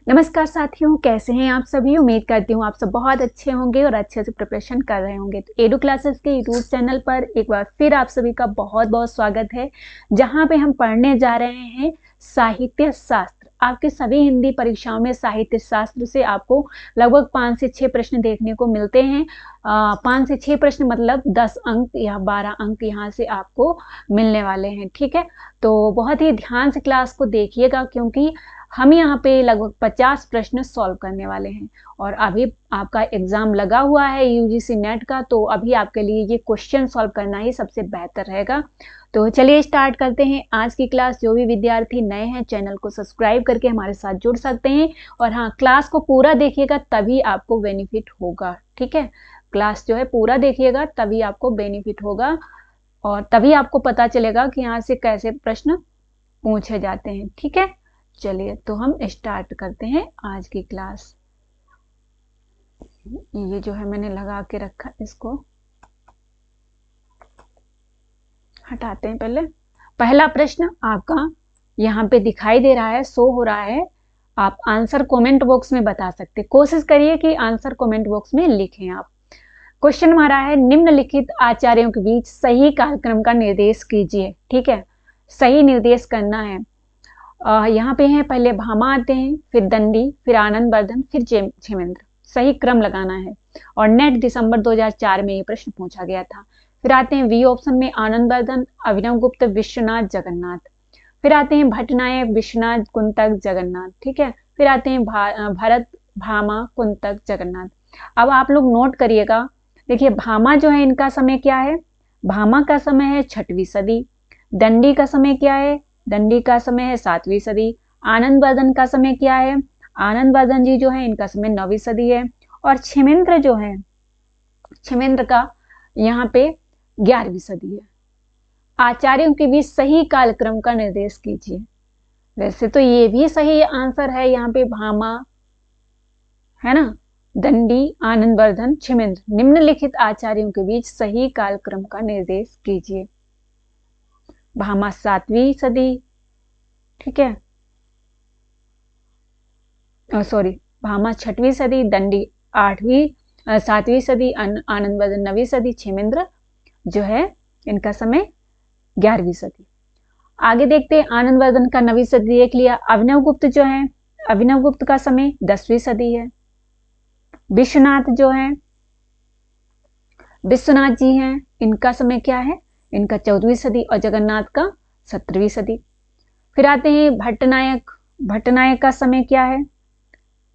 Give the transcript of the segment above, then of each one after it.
नमस्कार साथियों, कैसे हैं आप सभी। उम्मीद करती हूँ आप सब बहुत अच्छे होंगे और अच्छे से प्रिपरेशन कर रहे होंगे। तो एडू क्लासेस के यूट्यूब चैनल पर एक बार फिर आप सभी का बहुत बहुत स्वागत है, जहाँ पे हम पढ़ने जा रहे हैं साहित्य शास्त्र। आपके सभी हिंदी परीक्षाओं में साहित्य शास्त्र से आपको लगभग 5 से 6 प्रश्न देखने को मिलते हैं। 5 से 6 प्रश्न मतलब 10 अंक या 12 अंक यहाँ से आपको मिलने वाले हैं। ठीक है, तो बहुत ही ध्यान से क्लास को देखिएगा, क्योंकि हम यहाँ पे लगभग 50 प्रश्न सॉल्व करने वाले हैं। और अभी आपका एग्जाम लगा हुआ है यूजीसी नेट का, तो अभी आपके लिए ये क्वेश्चन सॉल्व करना ही सबसे बेहतर रहेगा। तो चलिए स्टार्ट करते हैं आज की क्लास। जो भी विद्यार्थी नए हैं, चैनल को सब्सक्राइब करके हमारे साथ जुड़ सकते हैं। और हाँ, क्लास को पूरा देखिएगा तभी आपको बेनिफिट होगा। ठीक है, क्लास जो है पूरा देखिएगा तभी आपको बेनिफिट होगा, और तभी आपको पता चलेगा कि यहाँ से कैसे प्रश्न पूछे जाते हैं। ठीक है, चलिए तो हम स्टार्ट करते हैं आज की क्लास। ये जो है मैंने लगा के रखा, इसको हटाते हैं। पहला प्रश्न आपका यहाँ पे दिखाई दे रहा है, शो हो रहा है। आप आंसर कमेंट बॉक्स में बता सकते हैं। कोशिश करिए कि आंसर कमेंट बॉक्स में लिखें आप। क्वेश्चन हमारा है, निम्नलिखित आचार्यों के बीच सही कालक्रम का निर्देश कीजिए। ठीक है, सही निर्देश करना है। यहाँ पे है, पहले भामा आते हैं, फिर दंडी, फिर आनंद वर्धन, फिर क्षेमेंद्र। सही क्रम लगाना है। और नेट दिसंबर 2004 में ये प्रश्न पूछा गया था। फिर आते हैं वी ऑप्शन में, आनंद वर्धन, अभिनव गुप्त, विश्वनाथ, जगन्नाथ। फिर आते हैं भट्टनायक, विश्वनाथ, कुंतक, जगन्नाथ। ठीक है, फिर आते हैं भरत, भामा, कुंतक, जगन्नाथ। अब आप लोग नोट करिएगा। देखिए, भामा जो है, इनका समय क्या है? भामा का समय है 6वीं सदी। दंडी का समय क्या है? दंडी का समय है 7वीं सदी। आनंद वर्धन का समय क्या है? आनंद वर्धन जी जो है, इनका समय 9वीं सदी है। और क्षेमेंद्र जो है, क्षेमेंद्र का यहाँ पे 11वीं सदी है। आचार्यों के बीच सही कालक्रम का निर्देश कीजिए। वैसे तो ये भी सही आंसर है, यहाँ पे भामा है ना, दंडी, आनंद वर्धन, क्षेमेंद्र। निम्नलिखित आचार्यों के बीच सही कालक्रम का निर्देश कीजिए। भामा 7वीं सदी, ठीक है, सॉरी, भामा 6वीं सदी, दंडी 7वीं सदी, आनंद वर्धन 9वीं सदी, क्षेमेंद्र जो है इनका समय 11वीं सदी। आगे देखते हैं, आनंद वर्धन का 9वीं सदी देख लिया। अभिनव गुप्त जो है, अभिनव गुप्त का समय 10वीं सदी है। विश्वनाथ जो है, विश्वनाथ जी हैं, इनका समय क्या है? इनका 14वीं सदी। और जगन्नाथ का 17वीं सदी। फिर आते हैं भट्टनायक। भट्टनायक का समय क्या है?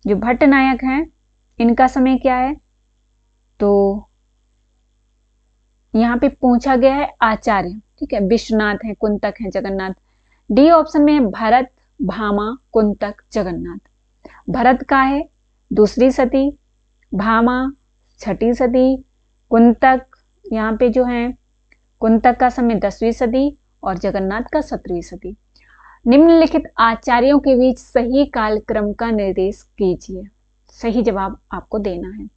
जो भट्टनायक हैं, इनका समय क्या है? तो यहाँ पे पूछा गया है आचार्य। ठीक है, विश्वनाथ है, कुंतक है, जगन्नाथ। डी ऑप्शन में है भरत, भामा, कुंतक, जगन्नाथ। भरत का है 2री सदी, भामा 6ठी सदी, कुंतक यहाँ पे जो है, कुंतक का समय 10वीं सदी और जगन्नाथ का 17वीं सदी। निम्नलिखित आचार्यों के बीच सही कालक्रम का निर्देश कीजिए। सही जवाब आपको देना है।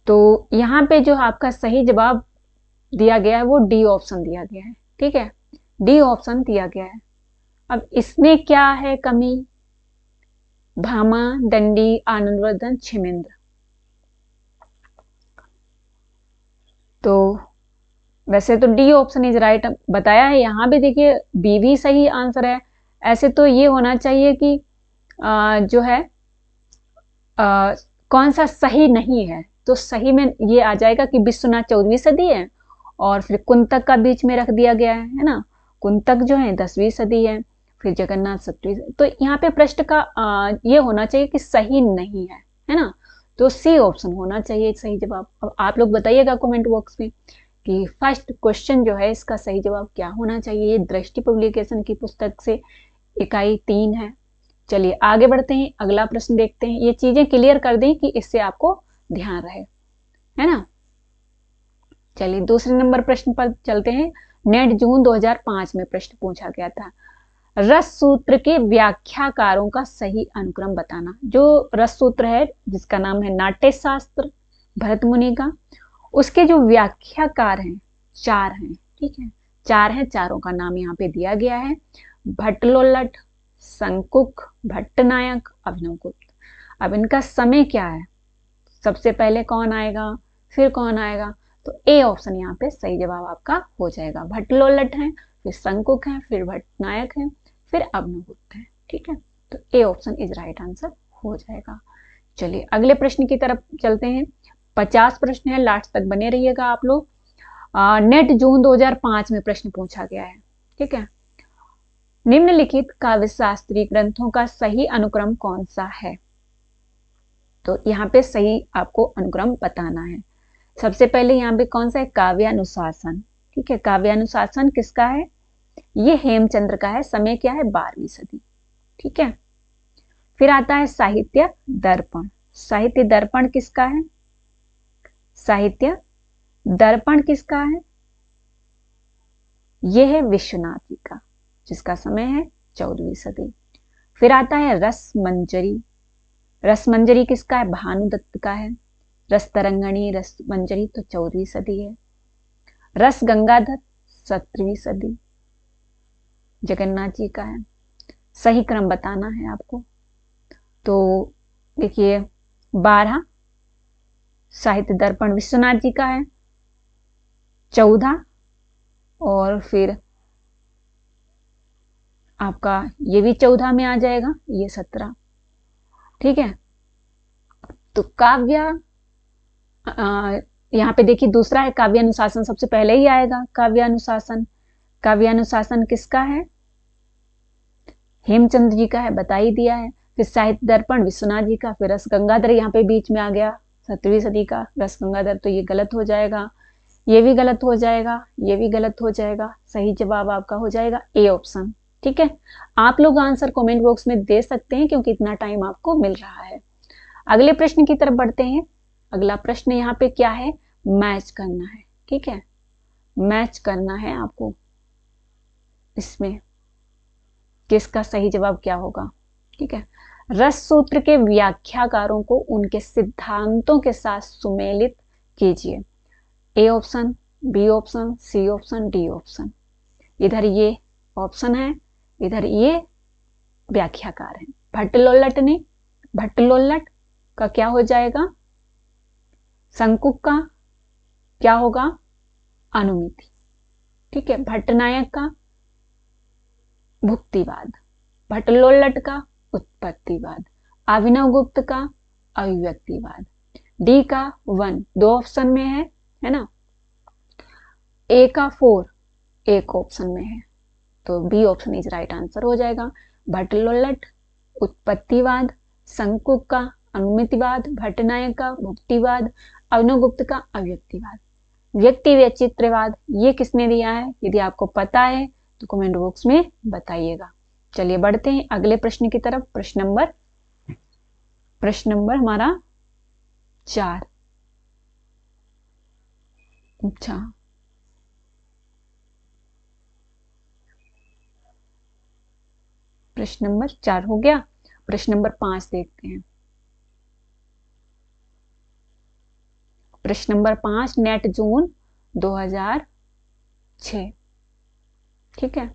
तो यहाँ पे जो आपका सही जवाब दिया गया है वो डी ऑप्शन दिया गया है। ठीक है, डी ऑप्शन दिया गया है। अब इसमें क्या है कमी? भामा, दंडी, आनंदवर्धन, क्षेमेंद्र। तो वैसे तो डी ऑप्शन इज राइट बताया है। यहाँ भी देखिए, बी भी सही आंसर है। ऐसे तो ये होना चाहिए कि जो है कौन सा सही नहीं है, तो सही में ये आ जाएगा कि विश्वनाथ 14वीं सदी है, और फिर कुंतक का बीच में रख दिया गया है ना। कुंतक जो है 10वीं सदी है, फिर जगन्नाथ 17वीं। तो यहाँ पे प्रश्न का ये होना चाहिए कि सही नहीं है ना। तो सी ऑप्शन होना चाहिए सही जवाब। अब आप लोग बताइएगा कमेंट बॉक्स में कि फर्स्ट क्वेश्चन जो है, इसका सही जवाब क्या होना चाहिए। ये दृष्टि पब्लिकेशन की पुस्तक से इकाई 3 है। चलिए आगे बढ़ते हैं, अगला प्रश्न देखते हैं। ये चीजें क्लियर कर दें कि इससे आपको ध्यान रहे, है ना। चलिए दूसरे नंबर प्रश्न पर चलते हैं। नेट जून 2005 में प्रश्न पूछा गया था, रस सूत्र के व्याख्याकारों का सही अनुक्रम बताना। जो रस सूत्र है, जिसका नाम है नाट्य शास्त्र भरत मुनि का, उसके जो व्याख्याकार हैं 4 हैं। ठीक है, 4 हैं, चारों का नाम यहाँ पे दिया गया है। भट्टलोल्लट, शंकुक, भट्टनायक, अभिनवगुप्त। अब इनका समय क्या है, सबसे पहले कौन आएगा फिर कौन आएगा, तो ए ऑप्शन यहाँ पे सही जवाब आपका हो जाएगा। भट्टलोलट है, फिर शंकुक है, फिर भट्टनायक है, फिर अभिनवगुप्त है। ठीक है, तो A option is right answer हो जाएगा। चलिए अगले प्रश्न की तरफ चलते हैं। 50 प्रश्न है, लास्ट तक बने रहिएगा आप लोग। नेट जून 2005 में प्रश्न पूछा गया है। ठीक है, निम्नलिखित काव्य शास्त्रीय ग्रंथों का सही अनुक्रम कौन सा है, तो यहाँ पे सही आपको अनुक्रम बताना है। सबसे पहले यहाँ पे कौन सा है, काव्यानुशासन। ठीक है, काव्यानुशासन किसका है, ये हेमचंद्र का है। समय क्या है, 12वीं सदी। ठीक है, फिर आता है साहित्य दर्पण। साहित्य दर्पण किसका है, साहित्य दर्पण किसका है, यह है विश्वनाथ जी का, जिसका समय है 14वीं सदी। फिर आता है रस मंजरी। रस मंजरी किसका है, भानुदत्त का है। रस तरंगणी, रस मंजरी तो 14वीं सदी है। रस गंगाधर 17वीं सदी, जगन्नाथ जी का है। सही क्रम बताना है आपको। तो देखिए 12 साहित्य दर्पण विश्वनाथ जी का है, 14 और फिर आपका ये भी 14 में आ जाएगा, ये 17। ठीक है, तो काव्य यहाँ पे देखिए दूसरा है काव्यानुशासन, सबसे पहले ही आएगा काव्यानुशासन। काव्यानुशासन किसका है, हेमचंद्र जी का है, बता ही दिया है। फिर साहित्य दर्पण विश्वनाथ जी का। फिर रस गंगाधर यहाँ पे बीच में आ गया, 17वीं सदी का रस गंगाधर, तो ये गलत हो जाएगा, ये भी गलत हो जाएगा, ये भी गलत हो जाएगा। सही जवाब आपका हो जाएगा ए ऑप्शन। ठीक है, आप लोग आंसर कमेंट बॉक्स में दे सकते हैं क्योंकि इतना टाइम आपको मिल रहा है। अगले प्रश्न की तरफ बढ़ते हैं। अगला प्रश्न यहाँ पे क्या है, मैच करना है। ठीक है, मैच करना है आपको, इसमें किसका सही जवाब क्या होगा। ठीक है, रस सूत्र के व्याख्याकारों को उनके सिद्धांतों के साथ सुमेलित कीजिए। A option, B option, C option, D option. इधर ये ऑप्शन है, इधर ये व्याख्याकार है। भट्टलोलट ने, भट्टलोलट का क्या हो जाएगा, शंकुक का क्या होगा, अनुमिति। ठीक है, भट्टनायक का भुक्तिवाद, भट्टलोलट का उत्पत्तिवाद, अभिनवगुप्त का अभिव्यक्तिवाद। डी का 1, 2 ऑप्शन में है ना। ए का 4 एक ऑप्शन में है, तो B option is right answer हो जाएगा। भट्टलोलट उत्पत्तिवाद, शंकुक का अनुमितिवाद, भट्टनायक का भुक्तिवाद, अभिनवगुप्त का अभिव्यक्तिवाद। व्यक्ति वैचित्र्यवाद ये किसने दिया है, यदि आपको पता है तो कमेंट बॉक्स में बताइएगा। चलिए बढ़ते हैं अगले प्रश्न की तरफ। प्रश्न नंबर हमारा 4। अच्छा, प्रश्न नंबर 4 हो गया। प्रश्न नंबर 5 देखते हैं। प्रश्न नंबर 5 नेट जून 2006। ठीक है,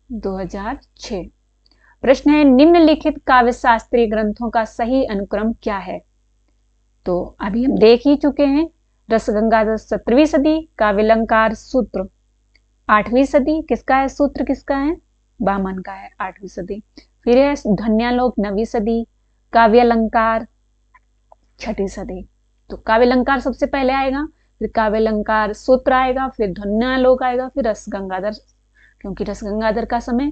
2006। प्रश्न है निम्नलिखित काव्य शास्त्रीय ग्रंथों का सही अनुक्रम क्या है। तो अभी हम देख ही चुके हैं, रस गंगाधर 17वीं सदी, काव्यालंकार सूत्र 8वीं सदी। किसका है सूत्र, किसका है, बामन का है, 8वीं सदी। फिर है ध्वन्यालोक 9वीं सदी, काव्यालंकार 6ठी सदी। तो काव्यालंकार सबसे पहले आएगा, फिर काव्यालंकार सूत्र आएगा, फिर ध्वन्यालोक आएगा, फिर रस गंगाधर, क्योंकि रस गंगाधर का समय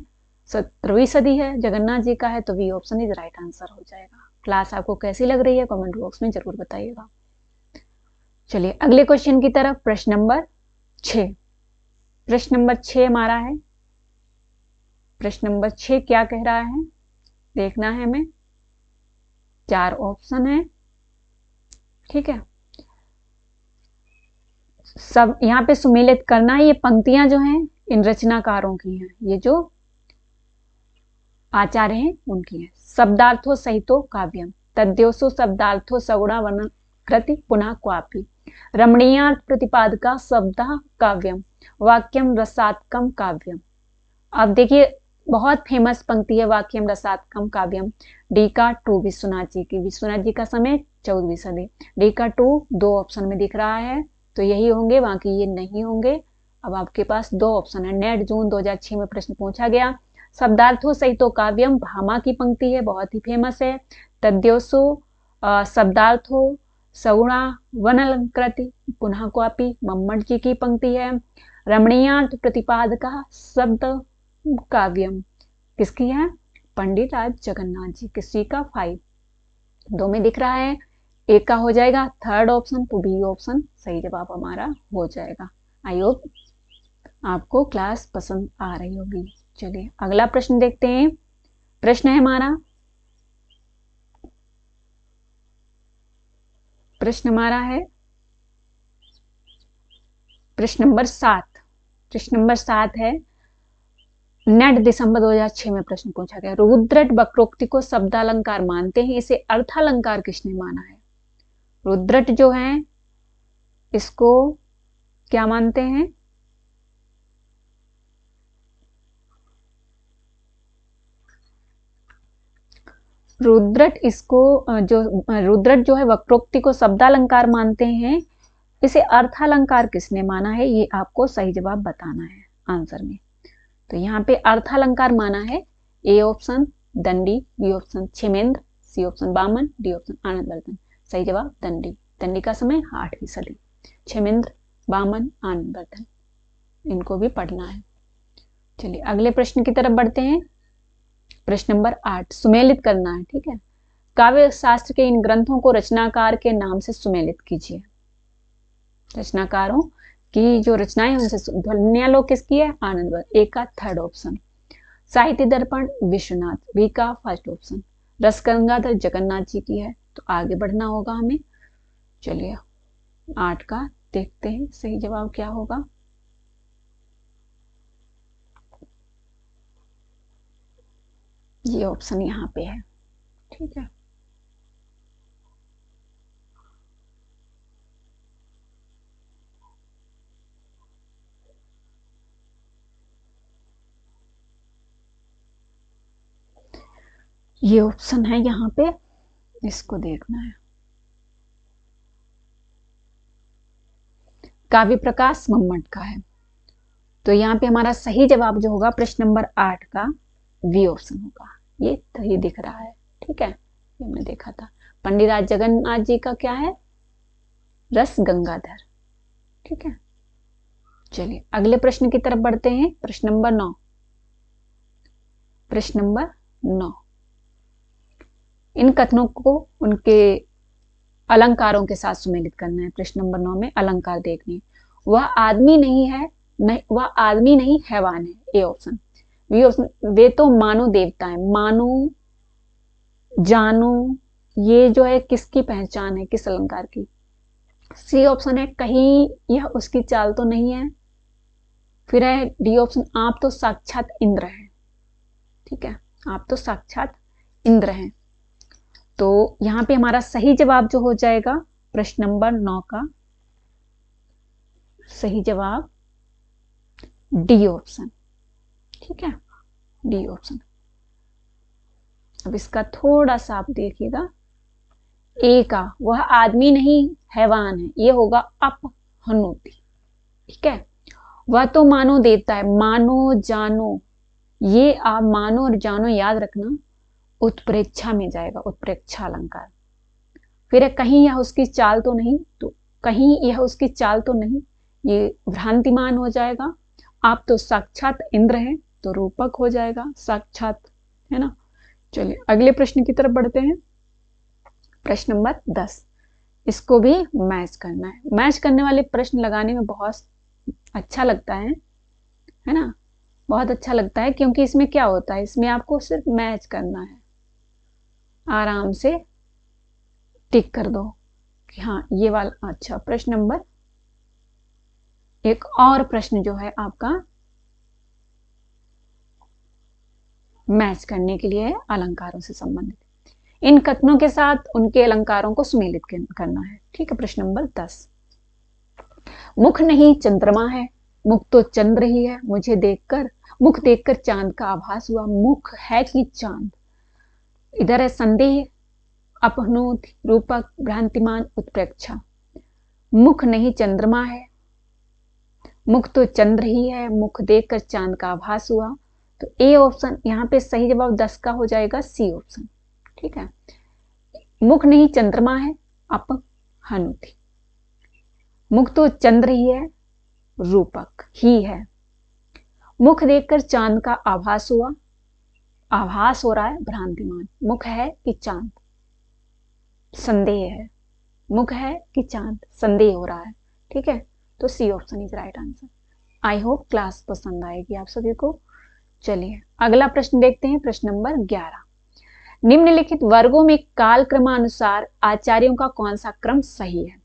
17वीं सदी है, जगन्नाथ जी का है, तो B option is right answer हो जाएगा। क्लास आपको कैसी लग रही है कमेंट बॉक्स में जरूर बताइएगा। चलिए अगले क्वेश्चन की तरफ। प्रश्न नंबर 6। प्रश्न नंबर 6 हमारा है। प्रश्न नंबर 6 क्या कह रहा है, देखना है हमें। 4 ऑप्शन है। ठीक है, सब यहाँ पे सुमेलित करना है। ये पंक्तियां जो हैं इन रचनाकारों की हैं, ये जो आचार्य हैं उनकी हैं। शब्दार्थो सहितो काव्यम, तद्योसो शब्दार्थो सगुणा वर्ण कृति पुनः क्वापि, रमणीयार्थ प्रतिपादका शब्द काव्यम, वाक्यम रसात्मकम काव्यम। अब देखिए बहुत फेमस पंक्ति है वाक्यम रसात्मकम काव्यम। डी का 2 विश्वनाथ जी की। विश्वनाथ जी का समय 14वीं सदी। डी का 2 दो ऑप्शन में दिख रहा है, तो यही होंगे, बाकी ये नहीं होंगे। अब आपके पास दो ऑप्शन है। नेट जून 2006 में प्रश्न पूछा गया। शब्दार्थो सहितो काव्यम भामा की पंक्ति है, बहुत ही फेमस है। तद्योसो शब्दार्थो सगुणा वनलंकृति पुनः क्वापि मम्मट जी की पंक्ति है। रमणीयार्थ प्रतिपादक शब्द काव्यम किसकी है? पंडित राज जगन्नाथ जी। किसी का 5 दो में दिख रहा है, एक का हो जाएगा थर्ड ऑप्शन, तो बी ऑप्शन सही जवाब हमारा हो जाएगा। आई होप आपको क्लास पसंद आ रही होगी। चलिए अगला प्रश्न देखते हैं। प्रश्न है हमारा, प्रश्न नंबर 7। प्रश्न नंबर 7 है, नेट दिसंबर 2006 में प्रश्न पूछा गया। रुद्रट वक्रोक्ति को शब्दालंकार मानते हैं, इसे अर्थालंकार किसने माना है? रुद्रट जो है इसको क्या मानते हैं? रुद्रट जो है वक्रोक्ति को शब्दालंकार मानते हैं, इसे अर्थालंकार किसने माना है? ये आपको सही जवाब बताना है आंसर में। तो यहाँ पे अर्थालंकार माना है A option Dandi, B option Kshemendra, C option Vaman, D option Anandavardhan. सही जवाब दंडी। दंडी का समय 8वीं सदी। क्षेमेंद्र, बामन, आनंदवर्धन, इनको भी पढ़ना है। चलिए अगले प्रश्न की तरफ बढ़ते हैं। प्रश्न नंबर 8 सुमेलित करना है, ठीक है। काव्य शास्त्र के इन ग्रंथों को रचनाकार के नाम से सुमेलित कीजिए। रचनाकारों की जो रचनाएं उनसे ध्वन्यालोक किसकी है? आनंदवर्धन। ए का थर्ड ऑप्शन। साहित्य दर्पण विश्वनाथ, बी का फर्स्ट ऑप्शन। रस गंगाधर जगन्नाथ जी की है, तो आगे बढ़ना होगा हमें। चलिए 8 का देखते हैं सही जवाब क्या होगा। ये ऑप्शन यहाँ पे है, ठीक है। ये ऑप्शन है यहाँ पे, इसको देखना है। काव्य प्रकाश मम्मट का है, तो यहाँ पे हमारा सही जवाब जो होगा प्रश्न नंबर 8 का वी ऑप्शन होगा। ये तो ये दिख रहा है, ठीक है, ये हमने देखा था। पंडित राज जगन्नाथ जी का क्या है? रस गंगाधर, ठीक है। चलिए अगले प्रश्न की तरफ बढ़ते हैं। प्रश्न नंबर 9। प्रश्न नंबर 9, इन कथनों को उनके अलंकारों के साथ सुमेलित करना है। प्रश्न नंबर 9 में अलंकार देखने। वह आदमी नहीं है, नहीं वह आदमी नहीं हैवान है, ए ऑप्शन। बी ऑप्शन, वे तो मानो देवता है। मानो, जानो, ये जो है किसकी पहचान है, किस अलंकार की? सी ऑप्शन है, कहीं यह उसकी चाल तो नहीं है। फिर है डी ऑप्शन, आप तो साक्षात इंद्र हैं, ठीक है, आप तो साक्षात इंद्र हैं। तो यहां पे हमारा सही जवाब जो हो जाएगा प्रश्न नंबर 9 का सही जवाब डी ऑप्शन, ठीक है, डी ऑप्शन। अब इसका थोड़ा सा आप देखिएगा, ए का वह आदमी नहीं हैवान है, ये होगा अपहनुति, ठीक है। वह तो मानो देवता है, मानो जानो, ये आप मानो और जानो याद रखना उत्प्रेक्षा में जाएगा, उत्प्रेक्षा अलंकार। फिर कहीं यह उसकी चाल तो नहीं, तो कहीं यह उसकी चाल तो नहीं, ये भ्रांतिमान हो जाएगा। आप तो साक्षात इंद्र हैं, तो रूपक हो जाएगा साक्षात, है ना। चलिए अगले प्रश्न की तरफ बढ़ते हैं। प्रश्न नंबर 10, इसको भी मैच करना है। मैच करने वाले प्रश्न लगाने में बहुत अच्छा लगता है ना, बहुत अच्छा लगता है, क्योंकि इसमें क्या होता है, इसमें आपको सिर्फ मैच करना है। आराम से टिक कर दो कि हाँ ये वाला। अच्छा, प्रश्न नंबर, एक और प्रश्न जो है आपका मैच करने के लिए अलंकारों से संबंधित। इन कथनों के साथ उनके अलंकारों को सुमेलित करना है, ठीक है। प्रश्न नंबर 10, मुख नहीं चंद्रमा है, मुख तो चंद्र ही है, मुझे देखकर, मुख देखकर चांद का आभास हुआ। मुख है कि चांद? इधर है संदेह, अपहनुत, रूपक, भ्रांतिमान, उत्प्रेक्षा। मुख नहीं चंद्रमा है, मुख तो चंद्र ही है, मुख देखकर चांद का आभास हुआ। तो ए ऑप्शन यहाँ पे सही जवाब 10 का हो जाएगा, सी ऑप्शन। ठीक है, मुख नहीं चंद्रमा है, अपहनुति। मुख तो चंद्र ही है, रूपक ही है। मुख देखकर चांद का आभास हुआ, आभास हो रहा है, भ्रांतिमान। मुख है कि चांद? संदेह है। मुख है कि चांद? संदेह हो रहा है। ठीक है, तो C option is right answer. I hope class पसंद आएगी आप सभी को। चलिए अगला प्रश्न देखते हैं, प्रश्न नंबर 11। निम्नलिखित वर्गों में काल क्रमानुसार आचार्यों का कौन सा क्रम सही है?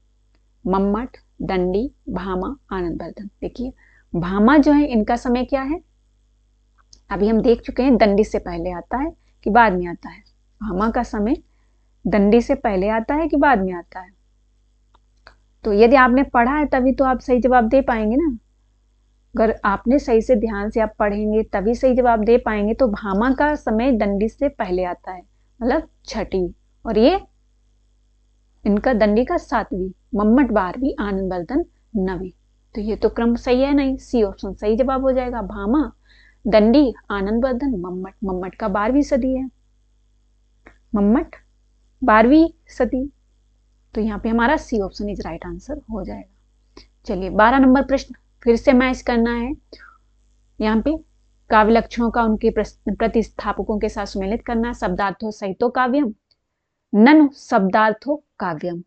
मम्मट, दंडी, भामा, आनंदवर्धन। देखिए भामा जो है इनका समय क्या है? अभी हम देख चुके हैं दंडी से पहले आता है कि बाद में आता है। भामा का समय दंडी से पहले आता है कि बाद में आता है? तो यदि आपने पढ़ा है तभी तो आप सही जवाब दे पाएंगे ना। अगर आपने सही से ध्यान से आप पढ़ेंगे तभी सही जवाब दे पाएंगे। तो भामा का समय दंडी से पहले आता है, मतलब छठी, और ये इनका दंडी का 7वीं, मम्मट 12वीं, आनंदवर्धन 9वीं। तो ये तो क्रम सही है नहीं, सी ऑप्शन सही जवाब हो जाएगा। भामा, दंडी, आनंदवर्धन, मम्मट। मम्मट का 12वीं सदी है, मम्मट 12वीं सदी। तो यहाँ पे हमारा C option is right answer हो जाएगा। चलिए 12 नंबर प्रश्न फिर से मैच करना है। यहाँ पे काव्य लक्षणों का उनके प्रतिस्थापकों के साथ सुमेलित करना है। शब्दार्थो सहितो काव्यम, ननु शब्दार्थो काव्यम।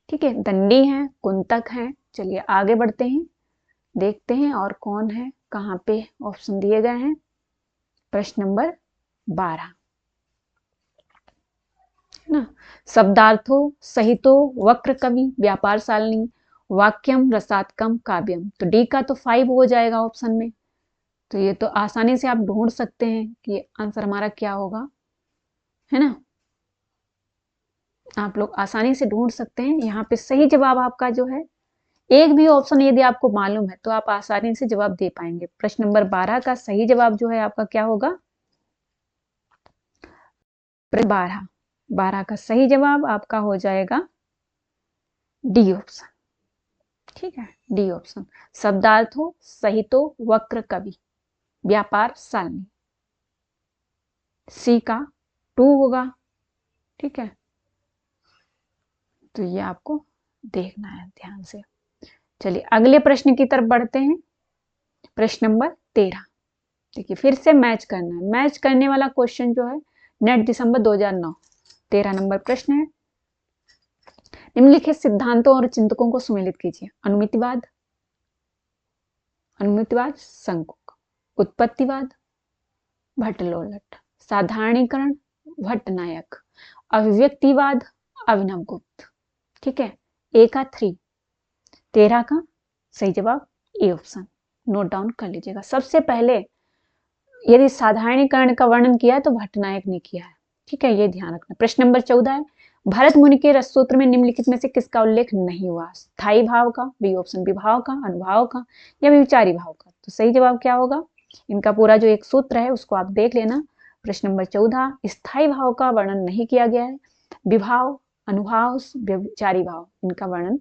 ठीक है, दंडी है, कुंतक है। चलिए आगे बढ़ते हैं, देखते हैं और कौन है, कहाँ पे ऑप्शन दिए गए हैं। प्रश्न नंबर 12 ना, शब्दार्थो सहितो वक्र कवि, व्यापार सालनी, वाक्यम, रसात्कम, काव्यम। तो डी का तो 5 हो जाएगा ऑप्शन में। तो ये तो आसानी से आप ढूंढ सकते हैं कि आंसर हमारा क्या होगा, है ना। आप लोग आसानी से ढूंढ सकते हैं। यहाँ पे सही जवाब आपका जो है, एक भी ऑप्शन यदि आपको मालूम है तो आप आसानी से जवाब दे पाएंगे। प्रश्न नंबर 12 का सही जवाब जो है आपका क्या होगा? 12 का सही जवाब आपका हो जाएगा डी ऑप्शन। ठीक है, डी ऑप्शन। शब्दार्थो सहितो वक्र कवि, व्यापार सालनी। सी का 2 होगा। ठीक है, तो ये आपको देखना है ध्यान से। चलिए अगले प्रश्न की तरफ बढ़ते हैं। प्रश्न नंबर 13। देखिए फिर से मैच करना है। मैच करने वाला क्वेश्चन जो है नेट दिसंबर 2009, 13 नंबर प्रश्न है। निम्नलिखित सिद्धांतों और चिंतकों को सुमेलित कीजिए। अनुमितिवाद, अनुमितिवाद, संकुक, उत्पत्तिवाद, भट्टलोलट, साधारणीकरण, भट्टनायक, अभिव्यक्तिवाद, अभिनवगुप्त। ठीक है, ए का 3, 13 का सही जवाब ए ऑप्शन। नोट डाउन कर लीजिएगा। सबसे पहले यदि साधारणीकरण का वर्णन किया है तो भट्टनायक ने किया है। ठीक है, ये ध्यान रखना। प्रश्न नंबर 14 है, भरत मुनि के रससूत्र में निम्नलिखित में से किसका उल्लेख नहीं हुआ? स्थायी भाव का, बी ऑप्शन, विभाव का, अनुभाव का, या विचारी भाव का। तो सही जवाब क्या होगा? इनका पूरा जो एक सूत्र है उसको आप देख लेना। प्रश्न नंबर 14, स्थायी भाव का वर्णन नहीं किया गया है, विभाव, अनुभाव, विचारी भाव, इनका वर्णन